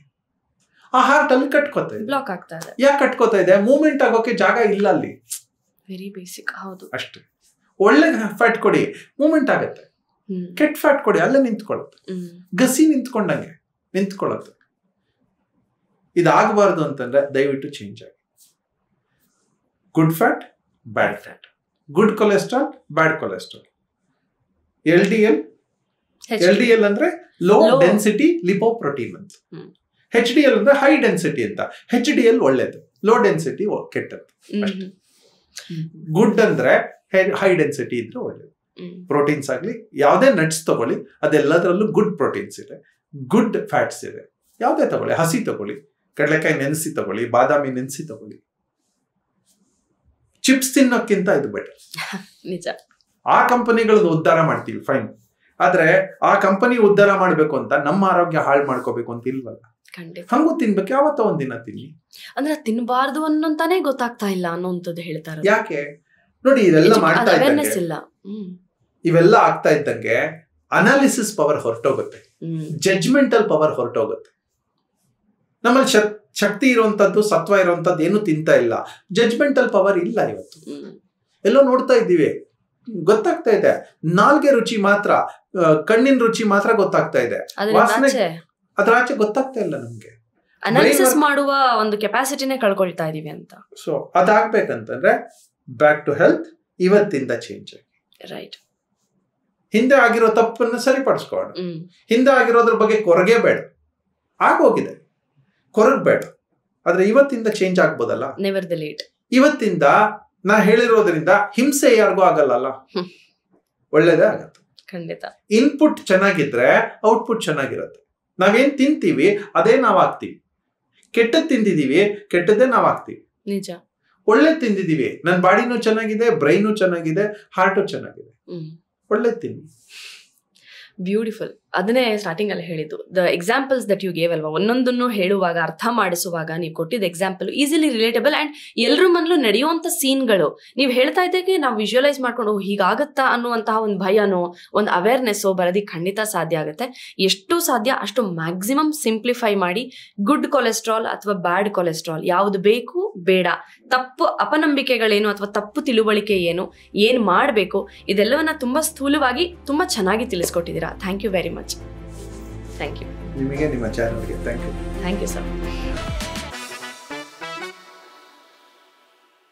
ಆ ಹಾರ್ಟ್ ಅಲ್ಲಿ ಕಟ್ಕೋತಾ ಇದೆ, ಬ್ಲಾಕ್ ಆಗ್ತಾ ಇದೆ. ಯಾಕೆ ಕಟ್ಕೋತಾ ಇದೆ? ಮೂವ್ಮೆಂಟ್ ಆಗೋಕೆ ಜಾಗ ಇಲ್ಲ ಅಲ್ಲಿ. Very basic. ಹೌದು, ಅಷ್ಟೇ. ಒಳ್ಳೆ ಫ್ಯಾಟ್ ಕೊಡಿ, ಮೂವ್ಮೆಂಟ್ ಆಗುತ್ತೆ. ಕೆಟ್ಟ ಫ್ಯಾಟ್ ಕೊಡಿ, ಅಲ್ಲೇ ನಿಂತ್ಕೊಳ್ಳುತ್ತೆ, ಗಸಿ ನಿಂತ್ಕೊಳ್ಳುತ್ತೆ. ಇದಾಗಬಾರ್ದು ಅಂತಂದ್ರೆ ದಯವಿಟ್ಟು ಚೇಂಜ್ ಆಗಿ. ಗುಡ್ ಫ್ಯಾಟ್, ಬ್ಯಾಡ್ fat, good cholesterol, bad cholesterol, LDL ಅಂದ್ರೆ ಲೋ ಡೆನ್ಸಿಟಿ ಲಿಪೋಪ್ರೋಟೀನ್ ಅಂತ, HDL ಅಂದ್ರೆ ಹೈ ಡೆನ್ಸಿಟಿ ಅಂತ. HDL ಒಳ್ಳೇದು, ಲೋ ಡೆನ್ಸಿಟಿ ಕೆಟ್ಟದ್ದು. ಗುಡ್ ಅಂದ್ರೆ ಹೈ ಡೆನ್ಸಿಟಿ ಇದ್ರೆ ಒಳ್ಳೇದು. ಪ್ರೋಟೀನ್ಸ್ ಆಗ್ಲಿ, ಯಾವುದೇ ನಟ್ಸ್ ತಗೊಳ್ಳಿ, ಅದೆಲ್ಲದರಲ್ಲೂ ಗುಡ್ ಪ್ರೋಟೀನ್ಸ್ ಇದೆ, ಗುಡ್ ಫ್ಯಾಟ್ಸ್ ಇದೆ. ಯಾವುದೇ ತಗೊಳ್ಳಿ, ಹಸಿ ತಗೊಳ್ಳಿ, ಕಡಲೆಕಾಯಿ ನೆನೆಸಿ ತಗೊಳ್ಳಿ, ಬಾದಾಮಿ ನೆನೆಸಿ ತಗೊಳ್ಳಿ. ಚಿಪ್ಸ್ ತಿನ್ನೋಕ್ಕಿಂತ ಇದು ಬೆಟರ್. ನಿಜ. ಆ ಕಂಪನಿಗಳನ್ನ ಉದ್ಧಾರ ಮಾಡ್ತೀವಿ, ಫೈನ್. ಆದ್ರೆ ಆ ಕಂಪನಿ ಉದ್ಧಾರ ಮಾಡ್ಬೇಕು ಅಂತ ನಮ್ಮ ಆರೋಗ್ಯ ಹಾಳು ಮಾಡ್ಕೋಬೇಕು ಅಂತ ಇಲ್ವಲ್ಲ. ಹಂಗೂ ತಿನ್ಬೇಕು, ಯಾವತ್ತೋ ಒಂದಿನ ತಿನ್ನಿ. ಅಂದ್ರೆ ತಿನ್ಬಾರ್ದು ಅನ್ನೋಂತಾನೆ ಗೊತ್ತಾಗ್ತಾ ಇಲ್ಲ ಅನ್ನೋಂಥದ್ದು ಹೇಳ್ತಾರೆ. ಯಾಕೆ ನೋಡಿ, ಇದೆಲ್ಲ ಮಾಡ್ತಾ ಇದ್ದಂಗೆ, ಇವೆಲ್ಲ ಆಗ್ತಾ ಇದ್ದಂಗೆ ಅನಾಲಿಸಿಸ್ ಪವರ್ ಹೊರಟೋಗುತ್ತೆ, ಜಡ್ಜ್ಮೆಂಟಲ್ ಪವರ್ ಹೊರಟೋಗುತ್ತೆ. ನಮ್ಮಲ್ಲಿ ಶಕ್ತಿ ಇರುವಂತದ್ದು, ಸತ್ವ ಇರುವಂತದ್ದು ಏನು ತಿಂತಾ ಇಲ್ಲ, ಜಡ್ಜ್ಮೆಂಟಲ್ ಪವರ್ ಇಲ್ಲ. ಇವತ್ತು ಎಲ್ಲೋ ನೋಡ್ತಾ ಇದ್ದೀವಿ, ಗೊತ್ತಾಗ್ತಾ ಇದೆ. ನಾಲ್ಗೆ ರುಚಿ ಮಾತ್ರ, ಕಣ್ಣಿನ ರುಚಿ ಮಾತ್ರ ಗೊತ್ತಾಗ್ತಾ ಇದೆ, ವಾಸನೆ ಅದ್ರ ಆಚೆ ಗೊತ್ತಾಗ್ತಾ ಇಲ್ಲ ನಮ್ಗೆ. ಅನಾಲಿಸಿಸ್ ಮಾಡುವ ಒಂದು ಕೆಪಾಸಿಟಿನೇ ಕಳ್ಕೊಳ್ತಾ ಇದೀವಿ ಅಂತ. ಸೊ ಅದಾಗ್ಬೇಕಂತಂದ್ರೆ ಬ್ಯಾಕ್ ಟು ಹೆಲ್ತ್ ಇವತ್ತಿಂದ ಚೇಂಜ್ ಆಗಿ. ರೈಟ್. ಹಿಂದೆ ಆಗಿರೋ ತಪ್ಪನ್ನು ಸರಿಪಡಿಸ್ಕೋಣ. ಹಿಂದೆ ಆಗಿರೋದ್ರ ಬಗ್ಗೆ ಕೊರಗೆ ಬೇಡ, ಆಗೋಗಿದೆ, ಕೊರಗಬೇಡ. ಆದ್ರೆ ಇವತ್ತಿಂದ ಚೇಂಜ್ ಆಗ್ಬೋದಲ್ಲ. Never the late. ಇವತ್ತಿಂದ ನಾ ಹೇಳಿರೋದ್ರಿಂದ ಹಿಂಸೆ ಯಾರಿಗೂ ಆಗಲ್ಲ, ಒಳ್ಳೇದೇ ಆಗತ್ತೆ. ಖಂಡಿತ. ಇನ್ಪುಟ್ ಚೆನ್ನಾಗಿದ್ರೆ ಔಟ್ಪುಟ್ ಚೆನ್ನಾಗಿರುತ್ತೆ. ನಾವೇನ್ ತಿಂತೀವಿ ಅದೇ ನಾವ್ ಆಗ್ತೀವಿ. ಕೆಟ್ಟದ್ ತಿಂದಿದೀವಿ, ಕೆಟ್ಟದ್ದೇ ನಾವ್ ಆಗ್ತೀವಿ. ನಿಜ. ಒಳ್ಳೆ ತಿಂದಿದೀವಿ, ನನ್ನ ಬಾಡಿನೂ ಚೆನ್ನಾಗಿದೆ, ಬ್ರೈನು ಚೆನ್ನಾಗಿದೆ, ಹಾರ್ಟು ಚೆನ್ನಾಗಿದೆ, ಒಳ್ಳೆ ತಿನ್ನಿ. ಬ್ಯೂಟಿಫುಲ್. ಅದನ್ನೇ ಸ್ಟಾರ್ಟಿಂಗ್ ಅಲ್ಲಿ ಹೇಳಿದ್ದು, the examples that you gave ಅಲ್ವಾ, ಒಂದೊಂದನ್ನು ಹೇಳುವಾಗ, ಅರ್ಥ ಮಾಡಿಸುವಾಗ ನೀವು ಕೊಟ್ಟಿದ್ದ ಎಕ್ಸಾಂಪಲ್ ಈಸಿಲಿ ರಿಲೇಟಬಲ್ ಅಂಡ್ ಎಲ್ಲರ ಮನಲ್ಲೂ ನಡೆಯುವಂತ ಸೀನ್ಗಳು ನೀವು ಹೇಳ್ತಾ ಇದ್ದಾಗೆ ನಾವು ವಿಜುವಲೈಸ್ ಮಾಡ್ಕೊಂಡು ಹೀಗಾಗತ್ತಾ ಅನ್ನುವಂತಹ ಒಂದು ಭಯನೋ ಒಂದು ಅವೇರ್ನೆಸ್ಸೋ ಬರೋದಿಕ್ಕೆ ಖಂಡಿತ ಸಾಧ್ಯ ಆಗುತ್ತೆ. ಎಷ್ಟು ಸಾಧ್ಯ ಅಷ್ಟು ಮ್ಯಾಕ್ಸಿಮಮ್ ಸಿಂಪ್ಲಿಫೈ ಮಾಡಿ ಗುಡ್ ಕೊಲೆಸ್ಟ್ರಾಲ್ ಅಥವಾ ಬ್ಯಾಡ್ ಕೊಲೆಸ್ಟ್ರಾಲ್ ಯಾವುದು ಬೇಕು ಬೇಡ, ತಪ್ಪು ಅಪನಂಬಿಕೆಗಳೇನು ಅಥವಾ ತಪ್ಪು ತಿಳುವಳಿಕೆ ಏನು, ಏನ್ ಮಾಡಬೇಕು, ಇದೆಲ್ಲವನ್ನ ತುಂಬಾ ಸ್ಥೂಲವಾಗಿ ತುಂಬಾ ಚೆನ್ನಾಗಿ ತಿಳಿಸ್ಕೊಟ್ಟಿದ್ದೀರಾ. Thank you very much. Thank you. ನಿಮಗೆ, ನಿಮ್ಮ ಚಾನಲ್ಗೆ thank you. Thank you sir.